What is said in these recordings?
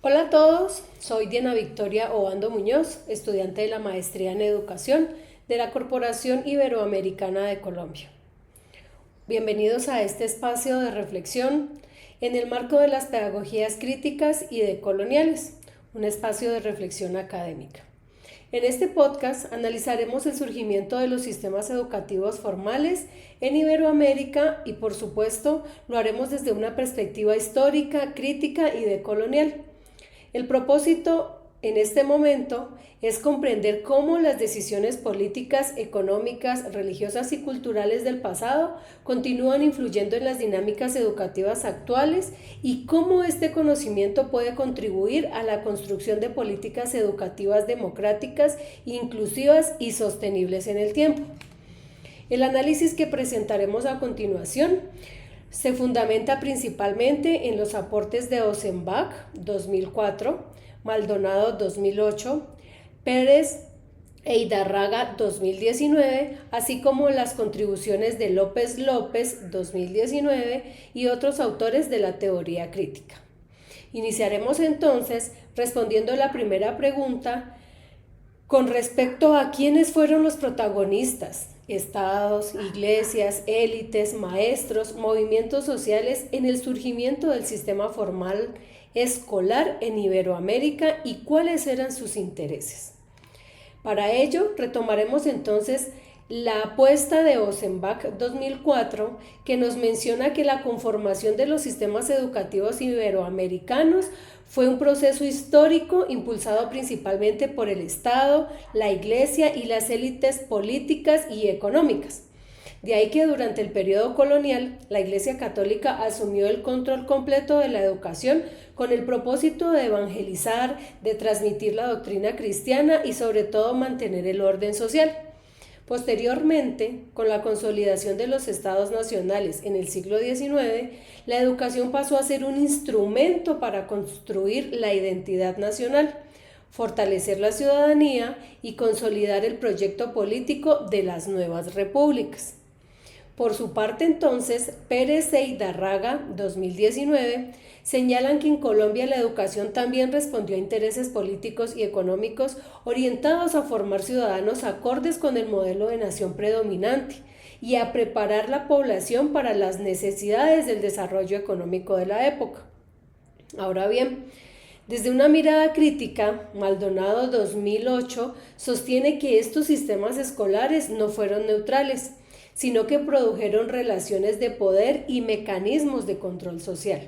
Hola a todos, soy Diana Victoria Obando Muñoz, estudiante de la Maestría en Educación de la Corporación Iberoamericana de Colombia. Bienvenidos a este espacio de reflexión en el marco de las pedagogías críticas y decoloniales, un espacio de reflexión académica. En este podcast analizaremos el surgimiento de los sistemas educativos formales en Iberoamérica y, por supuesto, lo haremos desde una perspectiva histórica, crítica y decolonial. El propósito en este momento es comprender cómo las decisiones políticas, económicas, religiosas y culturales del pasado continúan influyendo en las dinámicas educativas actuales y cómo este conocimiento puede contribuir a la construcción de políticas educativas democráticas, inclusivas y sostenibles en el tiempo. El análisis que presentaremos a continuación se fundamenta principalmente en los aportes de Ossenbach, 2004, Maldonado, 2008, Pérez e Idarraga, 2019, así como las contribuciones de López López, 2019, y otros autores de la teoría crítica. Iniciaremos entonces respondiendo la primera pregunta con respecto a quiénes fueron los protagonistas: estados, iglesias, élites, maestros, movimientos sociales en el surgimiento del sistema formal escolar en Iberoamérica y cuáles eran sus intereses. Para ello, retomaremos entonces la apuesta de Ossenbach 2004, que nos menciona que la conformación de los sistemas educativos iberoamericanos fue un proceso histórico impulsado principalmente por el Estado, la Iglesia y las élites políticas y económicas. De ahí que durante el periodo colonial, la Iglesia Católica asumió el control completo de la educación con el propósito de evangelizar, de transmitir la doctrina cristiana y sobre todo mantener el orden social. Posteriormente, con la consolidación de los estados nacionales en el siglo XIX, la educación pasó a ser un instrumento para construir la identidad nacional, fortalecer la ciudadanía y consolidar el proyecto político de las nuevas repúblicas. Por su parte, entonces, Pérez e Idarraga, 2019, señalan que en Colombia la educación también respondió a intereses políticos y económicos orientados a formar ciudadanos acordes con el modelo de nación predominante y a preparar la población para las necesidades del desarrollo económico de la época. Ahora bien, desde una mirada crítica, Maldonado 2008 sostiene que estos sistemas escolares no fueron neutrales, sino que produjeron relaciones de poder y mecanismos de control social.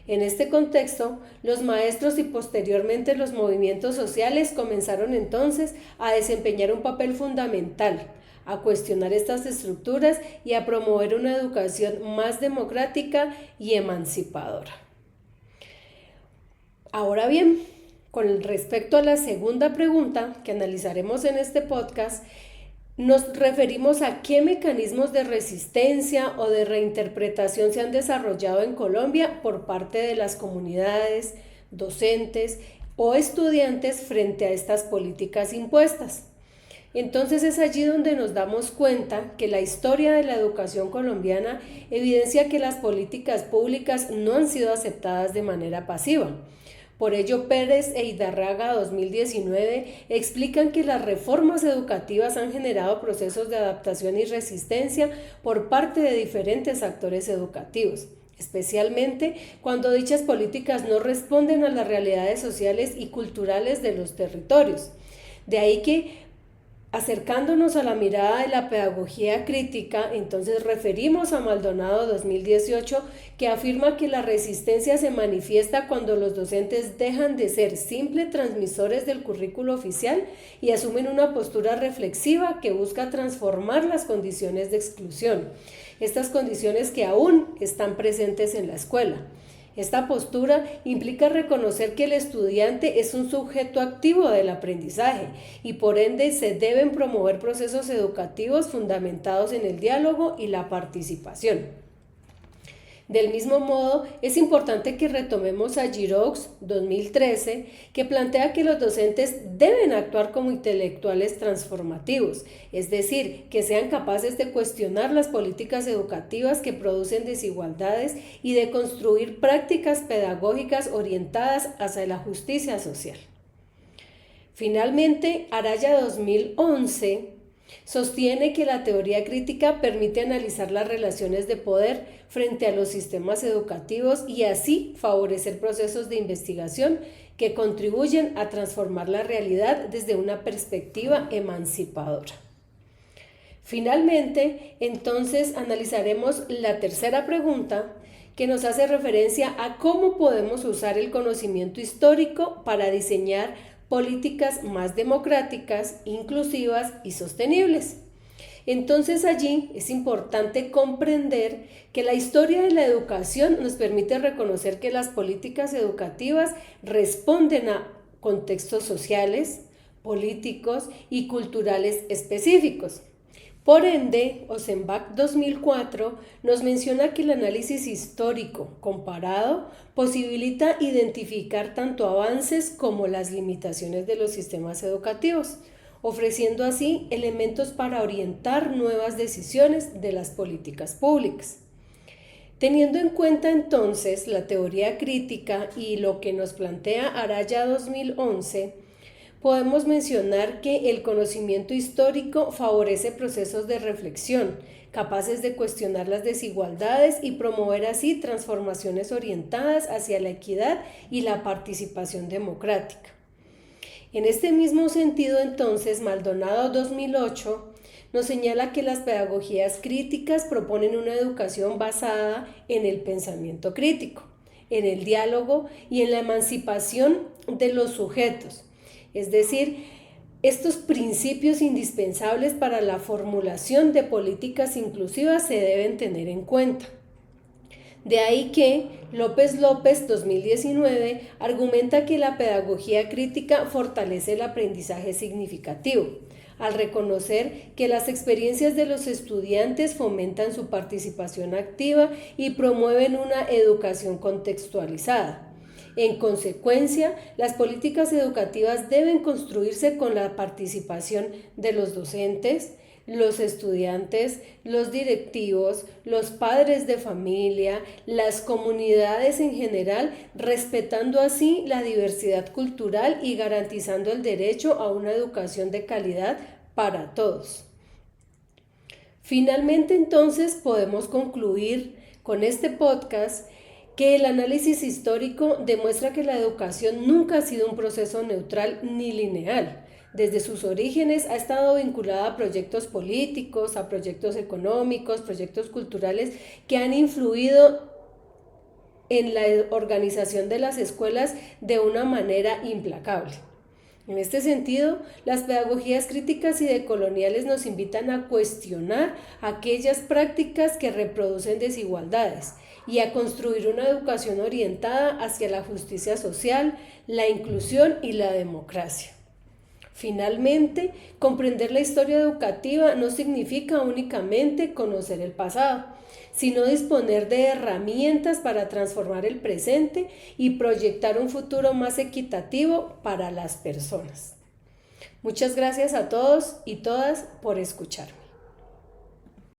En este contexto, los maestros y posteriormente los movimientos sociales comenzaron entonces a desempeñar un papel fundamental, a cuestionar estas estructuras y a promover una educación más democrática y emancipadora. Ahora bien, con respecto a la segunda pregunta que analizaremos en este podcast, nos referimos a qué mecanismos de resistencia o de reinterpretación se han desarrollado en Colombia por parte de las comunidades, docentes o estudiantes frente a estas políticas impuestas. Entonces es allí donde nos damos cuenta que la historia de la educación colombiana evidencia que las políticas públicas no han sido aceptadas de manera pasiva. Por ello, Pérez e Idarraga 2019 explican que las reformas educativas han generado procesos de adaptación y resistencia por parte de diferentes actores educativos, especialmente cuando dichas políticas no responden a las realidades sociales y culturales de los territorios. De ahí que, acercándonos a la mirada de la pedagogía crítica, entonces referimos a Maldonado 2018, que afirma que la resistencia se manifiesta cuando los docentes dejan de ser simples transmisores del currículo oficial y asumen una postura reflexiva que busca transformar las condiciones de exclusión, estas condiciones que aún están presentes en la escuela. Esta postura implica reconocer que el estudiante es un sujeto activo del aprendizaje y por ende se deben promover procesos educativos fundamentados en el diálogo y la participación. Del mismo modo, es importante que retomemos a Giroux 2013, que plantea que los docentes deben actuar como intelectuales transformativos, es decir, que sean capaces de cuestionar las políticas educativas que producen desigualdades y de construir prácticas pedagógicas orientadas hacia la justicia social. Finalmente, Araya 2011 sostiene que la teoría crítica permite analizar las relaciones de poder frente a los sistemas educativos y así favorecer procesos de investigación que contribuyen a transformar la realidad desde una perspectiva emancipadora. Finalmente, entonces analizaremos la tercera pregunta, que nos hace referencia a cómo podemos usar el conocimiento histórico para diseñar políticas más democráticas, inclusivas y sostenibles. Entonces allí es importante comprender que la historia de la educación nos permite reconocer que las políticas educativas responden a contextos sociales, políticos y culturales específicos. Por ende, Ozenbach 2004 nos menciona que el análisis histórico comparado posibilita identificar tanto avances como las limitaciones de los sistemas educativos, ofreciendo así elementos para orientar nuevas decisiones de las políticas públicas. Teniendo en cuenta entonces la teoría crítica y lo que nos plantea Araya 2011, podemos mencionar que el conocimiento histórico favorece procesos de reflexión, capaces de cuestionar las desigualdades y promover así transformaciones orientadas hacia la equidad y la participación democrática. En este mismo sentido, entonces, Maldonado 2008 nos señala que las pedagogías críticas proponen una educación basada en el pensamiento crítico, en el diálogo y en la emancipación de los sujetos. Es decir, estos principios indispensables para la formulación de políticas inclusivas se deben tener en cuenta. De ahí que López 2019 argumenta que la pedagogía crítica fortalece el aprendizaje significativo, al reconocer que las experiencias de los estudiantes fomentan su participación activa y promueven una educación contextualizada. En consecuencia, las políticas educativas deben construirse con la participación de los docentes, los estudiantes, los directivos, los padres de familia, las comunidades en general, respetando así la diversidad cultural y garantizando el derecho a una educación de calidad para todos. Finalmente, entonces, podemos concluir con este podcast que el análisis histórico demuestra que la educación nunca ha sido un proceso neutral ni lineal. Desde sus orígenes ha estado vinculada a proyectos políticos, a proyectos económicos, proyectos culturales que han influido en la organización de las escuelas de una manera implacable. En este sentido, las pedagogías críticas y decoloniales nos invitan a cuestionar aquellas prácticas que reproducen desigualdades y a construir una educación orientada hacia la justicia social, la inclusión y la democracia. Finalmente, comprender la historia educativa no significa únicamente conocer el pasado, sino disponer de herramientas para transformar el presente y proyectar un futuro más equitativo para las personas. Muchas gracias a todos y todas por escucharme.